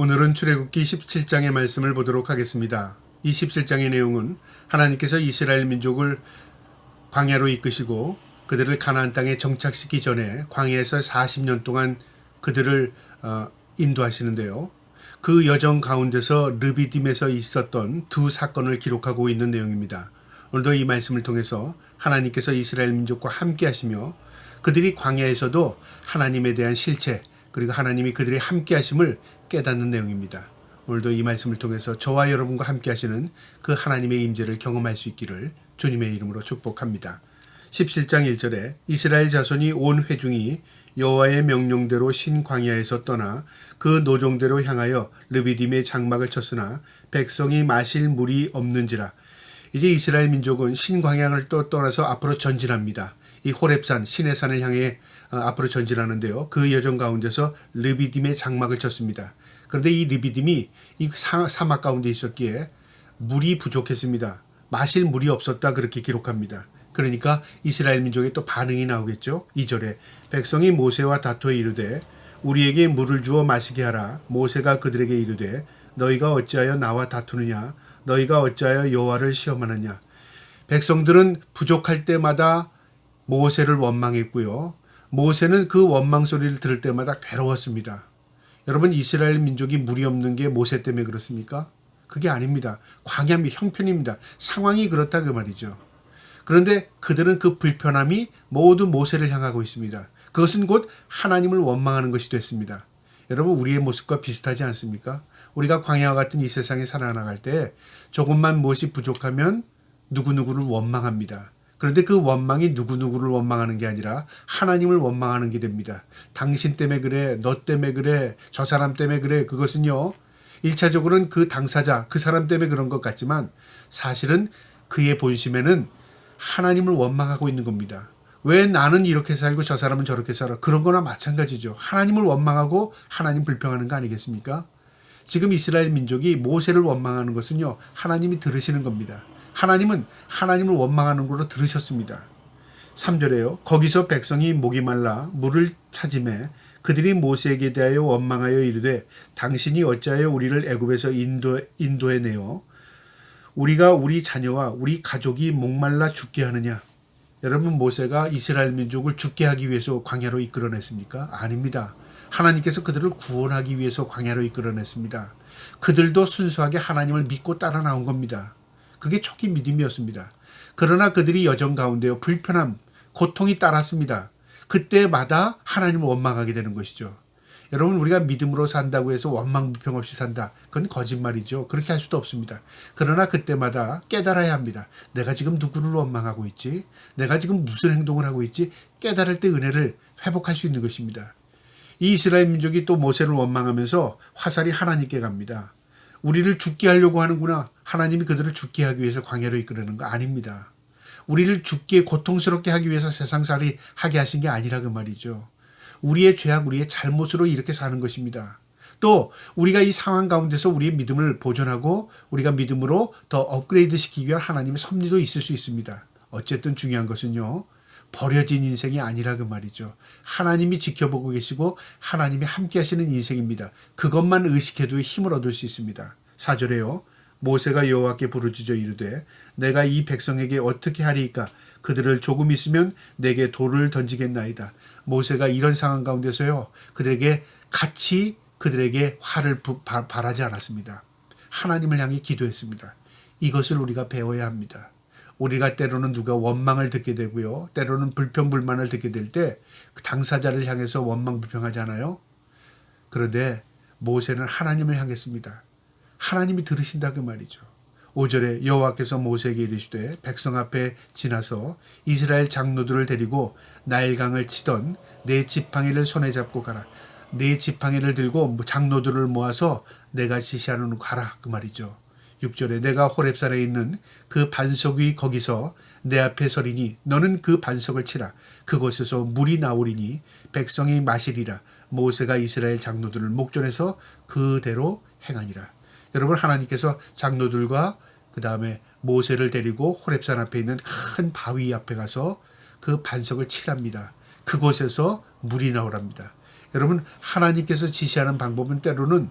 오늘은 출애굽기 17장의 말씀을 보도록 하겠습니다. 이 17장의 내용은 하나님께서 이스라엘 민족을 광야로 이끄시고 그들을 가나안 땅에 정착시키기 전에 광야에서 40년 동안 그들을 인도하시는데요. 그 여정 가운데서 르비딤에서 있었던 두 사건을 기록하고 있는 내용입니다. 오늘도 이 말씀을 통해서 하나님께서 이스라엘 민족과 함께 하시며 그들이 광야에서도 하나님에 대한 실체 그리고 하나님이 그들의 함께 하심을 깨닫는 내용입니다. 오늘도 이 말씀을 통해서 저와 여러분과 함께 하시는 그 하나님의 임재를 경험할 수 있기를 주님의 이름으로 축복합니다. 17장 1절에 이스라엘 자손이 온 회중이 여호와의 명령대로 신광야에서 떠나 그 노종대로 향하여 르비딤의 장막을 쳤으나 백성이 마실 물이 없는지라. 이제 이스라엘 민족은 신광야를 또 떠나서 앞으로 전진합니다. 이 호렙산 신의 산을 향해 앞으로 전진하는데요. 그 여정 가운데서 르비딤의 장막을 쳤습니다. 그런데 이 르비딤이 이 사막 가운데 있었기에 물이 부족했습니다. 마실 물이 없었다 그렇게 기록합니다. 그러니까 이스라엘 민족의 또 반응이 나오겠죠. 2절에 백성이 모세와 다투어 이르되 우리에게 물을 주어 마시게 하라. 모세가 그들에게 이르되 너희가 어찌하여 나와 다투느냐. 너희가 어찌하여 여호와를 시험하느냐. 백성들은 부족할 때마다 모세를 원망했고요. 모세는 그 원망 소리를 들을 때마다 괴로웠습니다. 여러분, 이스라엘 민족이 물이 없는 게 모세 때문에 그렇습니까? 그게 아닙니다. 광야미 형편입니다. 상황이 그렇다 그 말이죠. 그런데 그들은 그 불편함이 모두 모세를 향하고 있습니다. 그것은 곧 하나님을 원망하는 것이 됐습니다. 여러분, 우리의 모습과 비슷하지 않습니까? 우리가 광야와 같은 이 세상에 살아나갈 때 조금만 무엇이 부족하면 누구누구를 원망합니다. 그런데 그 원망이 누구누구를 원망하는 게 아니라 하나님을 원망하는 게 됩니다. 당신 때문에 그래, 너 때문에 그래, 저 사람 때문에 그래. 그것은요, 1차적으로는 그 당사자, 그 사람 때문에 그런 것 같지만 사실은 그의 본심에는 하나님을 원망하고 있는 겁니다. 왜 나는 이렇게 살고 저 사람은 저렇게 살아? 그런 거나 마찬가지죠. 하나님을 원망하고 하나님 불평하는 거 아니겠습니까? 지금 이스라엘 민족이 모세를 원망하는 것은요, 하나님이 들으시는 겁니다. 하나님은 하나님을 원망하는 걸로 들으셨습니다. 3절에요. 거기서 백성이 목이 말라 물을 찾음에 그들이 모세에게 대하여 원망하여 이르되 당신이 어찌하여 우리를 애굽에서 인도해 내어 우리가 우리 자녀와 우리 가족이 목말라 죽게 하느냐. 여러분, 모세가 이스라엘 민족을 죽게 하기 위해서 광야로 이끌어냈습니까? 아닙니다. 하나님께서 그들을 구원하기 위해서 광야로 이끌어냈습니다. 그들도 순수하게 하나님을 믿고 따라 나온 겁니다. 그게 초기 믿음이었습니다. 그러나 그들이 여정 가운데요, 불편함, 고통이 따랐습니다. 그때마다 하나님을 원망하게 되는 것이죠. 여러분, 우리가 믿음으로 산다고 해서 원망 불평 없이 산다. 그건 거짓말이죠. 그렇게 할 수도 없습니다. 그러나 그때마다 깨달아야 합니다. 내가 지금 누구를 원망하고 있지? 내가 지금 무슨 행동을 하고 있지? 깨달을 때 은혜를 회복할 수 있는 것입니다. 이 이스라엘 민족이 또 모세를 원망하면서 화살이 하나님께 갑니다. 우리를 죽게 하려고 하는구나. 하나님이 그들을 죽게 하기 위해서 광야로 이끄려는 거 아닙니다. 우리를 죽게 고통스럽게 하기 위해서 세상살이 하게 하신 게 아니라 그 말이죠. 우리의 죄악, 우리의 잘못으로 이렇게 사는 것입니다. 또 우리가 이 상황 가운데서 우리의 믿음을 보존하고 우리가 믿음으로 더 업그레이드 시키기 위한 하나님의 섭리도 있을 수 있습니다. 어쨌든 중요한 것은요, 버려진 인생이 아니라 그 말이죠. 하나님이 지켜보고 계시고 하나님이 함께 하시는 인생입니다. 그것만 의식해도 힘을 얻을 수 있습니다. 4절에요. 모세가 여호와께 부르짖어 이르되 내가 이 백성에게 어떻게 하리이까? 그들을 조금 있으면 내게 돌을 던지겠나이다. 모세가 이런 상황 가운데서요, 그들에게 같이 그들에게 화를 바라지 않았습니다. 하나님을 향해 기도했습니다. 이것을 우리가 배워야 합니다. 우리가 때로는 누가 원망을 듣게 되고요, 때로는 불평불만을 듣게 될 때 그 당사자를 향해서 원망 불평하잖아요. 그런데 모세는 하나님을 향했습니다. 하나님이 들으신다 그 말이죠. 5절에 여호와께서 모세에게 이르시되 백성 앞에 지나서 이스라엘 장로들을 데리고 나일강을 치던 네 지팡이를 손에 잡고 가라. 네 지팡이를 들고 장로들을 모아서 내가 지시하는 가라 그 말이죠. 6절에 내가 호렙산에 있는 그 반석 위 거기서 내 앞에 서리니 너는 그 반석을 치라. 그곳에서 물이 나오리니 백성이 마시리라. 모세가 이스라엘 장로들을 목전에서 그대로 행하니라. 여러분, 하나님께서 장로들과 그 다음에 모세를 데리고 호렙산 앞에 있는 큰 바위 앞에 가서 그 반석을 칠합니다. 그곳에서 물이 나오랍니다. 여러분, 하나님께서 지시하는 방법은 때로는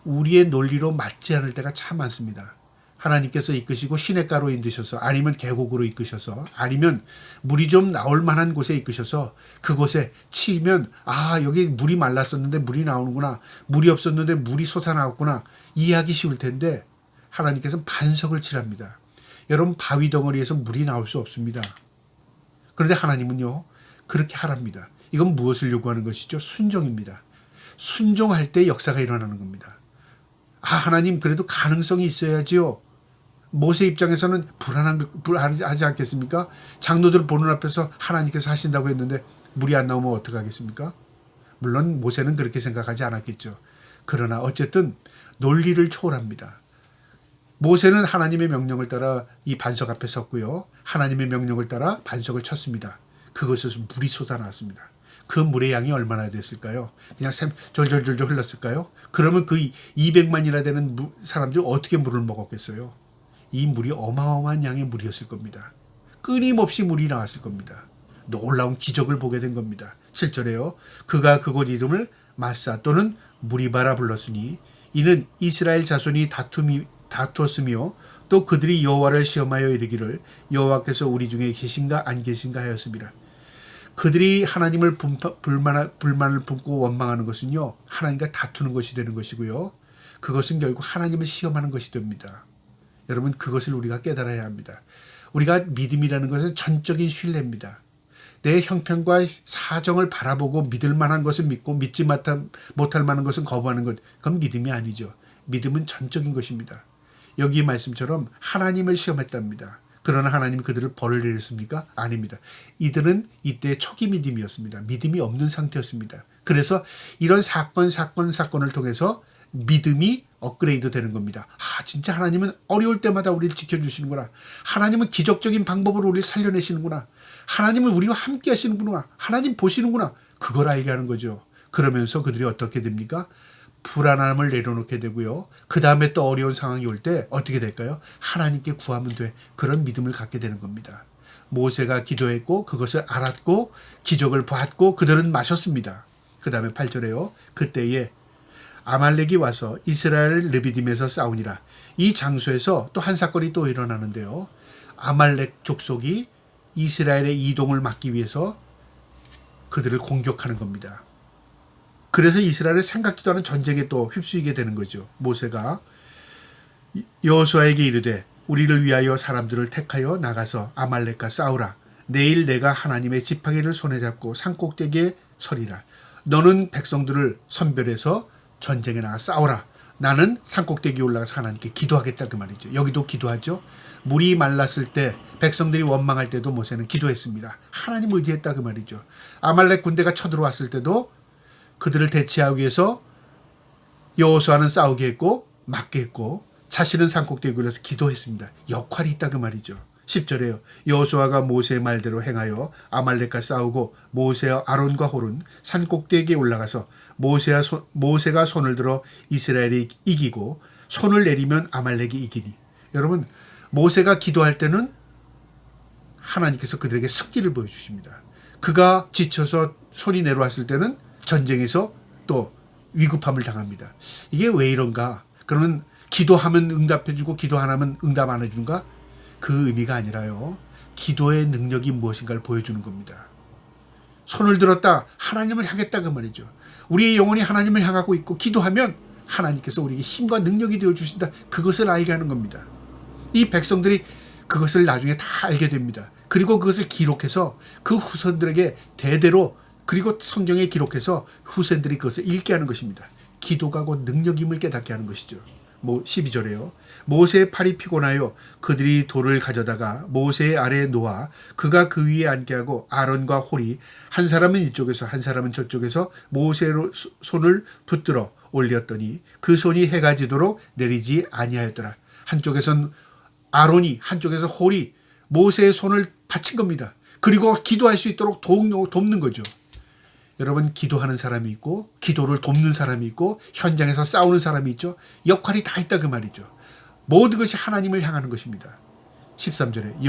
우리의 논리로 맞지 않을 때가 참 많습니다. 하나님께서 이끄시고 시냇가로 인도셔서 아니면 계곡으로 이끄셔서 아니면 물이 좀 나올 만한 곳에 이끄셔서 그곳에 치면 여기 물이 말랐었는데 물이 나오는구나. 물이 없었는데 물이 솟아나왔구나. 이해하기 쉬울 텐데 하나님께서는 반석을 칠합니다. 여러분 바위 덩어리에서 물이 나올 수 없습니다. 그런데 하나님은요 그렇게 하랍니다. 이건 무엇을 요구하는 것이죠? 순종입니다. 순종할 때 역사가 일어나는 겁니다. 하나님 그래도 가능성이 있어야지요. 모세 입장에서는 불안하지 않겠습니까? 장로들 보는 앞에서 하나님께서 하신다고 했는데 물이 안 나오면 어떡하겠습니까? 물론 모세는 그렇게 생각하지 않았겠죠. 그러나 어쨌든 논리를 초월합니다. 모세는 하나님의 명령을 따라 이 반석 앞에 섰고요. 하나님의 명령을 따라 반석을 쳤습니다. 그것에서 물이 솟아났습니다. 그 물의 양이 얼마나 됐을까요? 그냥 졸졸졸졸 흘렀을까요? 그러면 그 200만이나 되는 사람들이 어떻게 물을 먹었겠어요? 이 물이 어마어마한 양의 물이었을 겁니다. 끊임없이 물이 나왔을 겁니다. 놀라운 기적을 보게 된 겁니다. 7절에요. 그가 그곳 이름을 마사 또는 무리바라 불렀으니 이는 이스라엘 자손이 다투었으며 또 그들이 여호와를 시험하여 이르기를 여호와께서 우리 중에 계신가 안 계신가 하였습니다. 그들이 하나님을 불만을 품고 원망하는 것은요. 하나님과 다투는 것이 되는 것이고요. 그것은 결국 하나님을 시험하는 것이 됩니다. 여러분 그것을 우리가 깨달아야 합니다. 우리가 믿음이라는 것은 전적인 신뢰입니다. 내 형편과 사정을 바라보고 믿을 만한 것을 믿고 믿지 못할 만한 것은 거부하는 것, 그건 믿음이 아니죠. 믿음은 전적인 것입니다. 여기 말씀처럼 하나님을 시험했답니다. 그러나 하나님 그들을 벌을 내렸습니까? 아닙니다. 이들은 이때 초기 믿음이었습니다. 믿음이 없는 상태였습니다. 그래서 이런 사건을 통해서 믿음이 업그레이드 되는 겁니다. 진짜 하나님은 어려울 때마다 우리를 지켜주시는구나. 하나님은 기적적인 방법으로 우리를 살려내시는구나. 하나님은 우리와 함께 하시는구나. 하나님 보시는구나. 그걸 알게 하는 거죠. 그러면서 그들이 어떻게 됩니까? 불안함을 내려놓게 되고요. 그 다음에 또 어려운 상황이 올 때 어떻게 될까요? 하나님께 구하면 돼. 그런 믿음을 갖게 되는 겁니다. 모세가 기도했고 그것을 알았고 기적을 봤고 그들은 마셨습니다. 그 다음에 8절에요. 그때에 아말렉이 와서 이스라엘을 르비딤에서 싸우니라. 이 장소에서 또 한 사건이 또 일어나는데요. 아말렉 족속이 이스라엘의 이동을 막기 위해서 그들을 공격하는 겁니다. 그래서 이스라엘을 생각지도 않은 전쟁에 또 휩쓰이게 되는 거죠. 모세가 여호수아에게 이르되 우리를 위하여 사람들을 택하여 나가서 아말렉과 싸우라. 내일 내가 하나님의 지팡이를 손에 잡고 산꼭대기에 서리라. 너는 백성들을 선별해서 전쟁에 나가 싸우라. 나는 산꼭대기에 올라가서 하나님께 기도하겠다 그 말이죠. 여기도 기도하죠. 물이 말랐을 때 백성들이 원망할 때도 모세는 기도했습니다. 하나님 의지했다 그 말이죠. 아말렉 군대가 쳐들어왔을 때도 그들을 대치하기 위해서 여호수아는 싸우게 했고 막게 했고 자신은 산꼭대기에 올라서 기도했습니다. 역할이 있다 그 말이죠. 10절에요. 여호수아가 모세의 말대로 행하여 아말렉과 싸우고 모세와 아론과 홀은 산꼭대기에 올라가서 모세가 손을 들어 이스라엘이 이기고 손을 내리면 아말렉이 이기니. 여러분 모세가 기도할 때는 하나님께서 그들에게 승리를 보여주십니다. 그가 지쳐서 손이 내려왔을 때는 전쟁에서 또 위급함을 당합니다. 이게 왜 이런가? 그러면 기도하면 응답해주고 기도 안 하면 응답 안 해주는가? 그 의미가 아니라요. 기도의 능력이 무엇인가를 보여주는 겁니다. 손을 들었다. 하나님을 향했다 그 말이죠. 우리의 영혼이 하나님을 향하고 있고 기도하면 하나님께서 우리에게 힘과 능력이 되어주신다. 그것을 알게 하는 겁니다. 이 백성들이 그것을 나중에 다 알게 됩니다. 그리고 그것을 기록해서 그 후손들에게 대대로 그리고 성경에 기록해서 후손들이 그것을 읽게 하는 것입니다. 기도가 곧 능력임을 깨닫게 하는 것이죠. 12절에요. 모세의 팔이 피곤하여 그들이 돌을 가져다가 모세의 아래에 놓아 그가 그 위에 앉게 하고 아론과 홀이 한 사람은 이쪽에서 한 사람은 저쪽에서 모세의 손을 붙들어 올렸더니 그 손이 해가 지도록 내리지 아니하였더라. 한쪽에선 아론이 한쪽에서 홀이 모세의 손을 받친 겁니다. 그리고 기도할 수 있도록 돕는 거죠. 여러분 기도하는 사람이 있고 기도를 돕는 사람이 있고 현장에서 싸우는 사람이 있죠. 역할이 다 있다 그 말이죠. 모든 것이 하나님을 향하는 것입니다. 13절에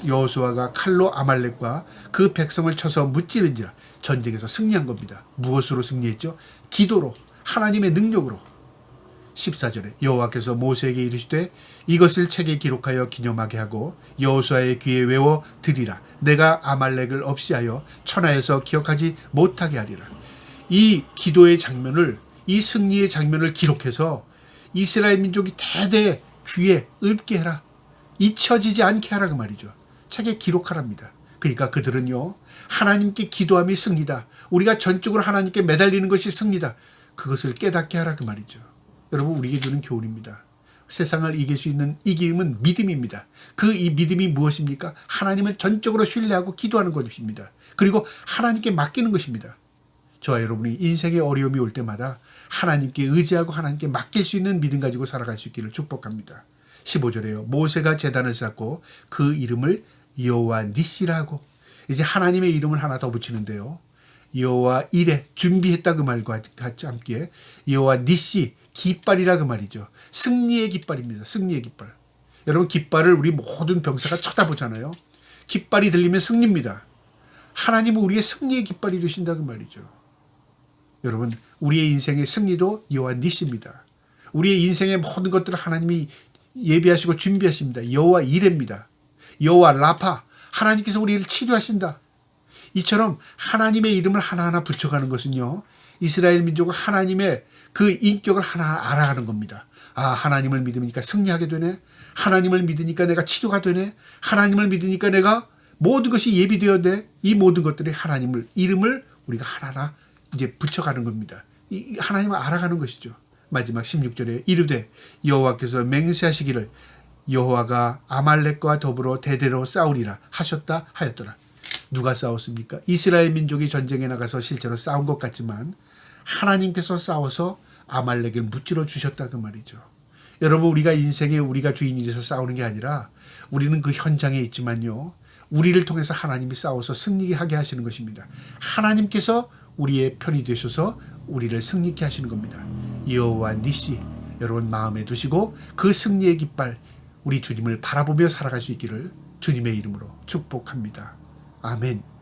여호수아가 칼로 아말렉과 그 백성을 쳐서 무찌른지라. 전쟁에서 승리한 겁니다. 무엇으로 승리했죠? 기도로, 하나님의 능력으로. 14절에 여호와께서 모세에게 이르시되 이것을 책에 기록하여 기념하게 하고 여호수아의 귀에 외워 드리라. 내가 아말렉을 없이하여 천하에서 기억하지 못하게 하리라. 이 기도의 장면을, 이 승리의 장면을 기록해서 이스라엘 민족이 대대 귀에 읊게 해라. 잊혀지지 않게 하라 그 말이죠. 책에 기록하랍니다. 그러니까 그들은요, 하나님께 기도함이 승리다. 우리가 전적으로 하나님께 매달리는 것이 승리다. 그것을 깨닫게 하라 그 말이죠. 여러분, 우리에게 주는 교훈입니다. 세상을 이길 수 있는 이김은 믿음입니다. 이 믿음이 무엇입니까? 하나님을 전적으로 신뢰하고 기도하는 것입니다. 그리고 하나님께 맡기는 것입니다. 저와 여러분이 인생의 어려움이 올 때마다 하나님께 의지하고 하나님께 맡길 수 있는 믿음 가지고 살아갈 수 있기를 축복합니다. 15절에요. 모세가 제단을 쌓고 그 이름을 여호와 니시라 하고, 이제 하나님의 이름을 하나 더 붙이는데요. 여호와 이레, 준비했다 그 말과 같이 함께 여호와 니시, 깃발이라 그 말이죠. 승리의 깃발입니다. 승리의 깃발. 여러분, 깃발을 우리 모든 병사가 쳐다보잖아요. 깃발이 들리면 승리입니다. 하나님은 우리의 승리의 깃발이 되신다 그 말이죠. 여러분, 우리의 인생의 승리도 여호와 니시입니다. 우리의 인생의 모든 것들을 하나님이 예비하시고 준비하십니다. 여호와 이레입니다. 여호와 라파, 하나님께서 우리를 치료하신다. 이처럼 하나님의 이름을 하나하나 붙여가는 것은요, 이스라엘 민족은 하나님의 그 인격을 하나하나 알아가는 겁니다. 아, 하나님을 믿으니까 승리하게 되네. 하나님을 믿으니까 내가 치료가 되네. 하나님을 믿으니까 내가 모든 것이 예비되었네. 이 모든 것들이 하나님을, 이름을 우리가 하나하나 이제 붙여가는 겁니다. 이 하나님을 알아가는 것이죠. 마지막 16절에 이르되 여호와께서 맹세하시기를 여호와가 아말렉과 더불어 대대로 싸우리라 하셨다 하였더라. 누가 싸웠습니까? 이스라엘 민족이 전쟁에 나가서 실제로 싸운 것 같지만 하나님께서 싸워서 아말렉을 무찌러 주셨다 그 말이죠. 여러분, 우리가 인생에 우리가 주인이 돼서 싸우는 게 아니라 우리는 그 현장에 있지만요, 우리를 통해서 하나님이 싸워서 승리하게 하시는 것입니다. 하나님께서 우리의 편이 되셔서 우리를 승리케 하시는 겁니다. 여호와 니시, 여러분 마음에 두시고 그 승리의 깃발, 우리 주님을 바라보며 살아갈 수 있기를 주님의 이름으로 축복합니다. 아멘.